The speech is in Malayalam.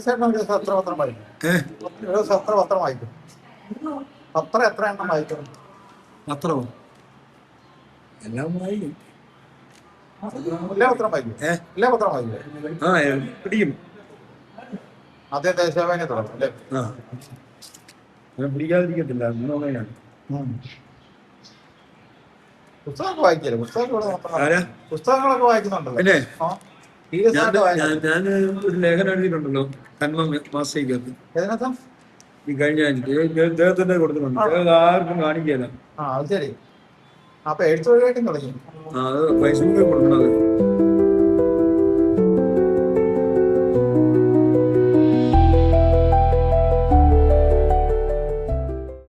ചേട്ടൻ ഒരു ദിവസം എത്ര പത്രം വായിക്കും? ഒരു ദിവസം എത്ര പത്രം വായിക്കും? പത്രം എത്ര എണ്ണം വായിക്കും? പത്രമോ? എല്ലാം വായിക്കും. എല്ലാ പത്രം വായിക്കും? എല്ലാ പത്രം വായിക്കും? ആ പിടിക്കും. അതേ ദേശാഭിമാനി തുടങ്ങും അല്ലേ? ആ ഞാൻ പിടിക്കാതിരിക്കത്തില്ല. അങ്ങനെയാണ്. പുസ്തകമൊക്കെ വായിക്കല്ലേ? പുസ്തകങ്ങളൊക്കെ വായിക്കുന്നുണ്ടല്ലോ. പിന്നെ സീരിയസ് ആയിട്ട് വായിക്കും. ഞാൻ ഒരു ലേഖനം എഴുതിയിട്ടുണ്ടല്ലോ കന്മ മാസികക്കകത്ത്. ഏതിനകത്തും ഈ കഴിഞ്ഞ ഇദ്ദേഹത്തിന്റെ കൊടുത്തിട്ടുണ്ട്. ആർക്കും കാണിക്കല. അത് ശരി. അപ്പൊ എഴുത്ത് വഴിയായിട്ടും തുടങ്ങി. അത് ഫേസ്ബുക്കിൽ കൊടുക്കണത്.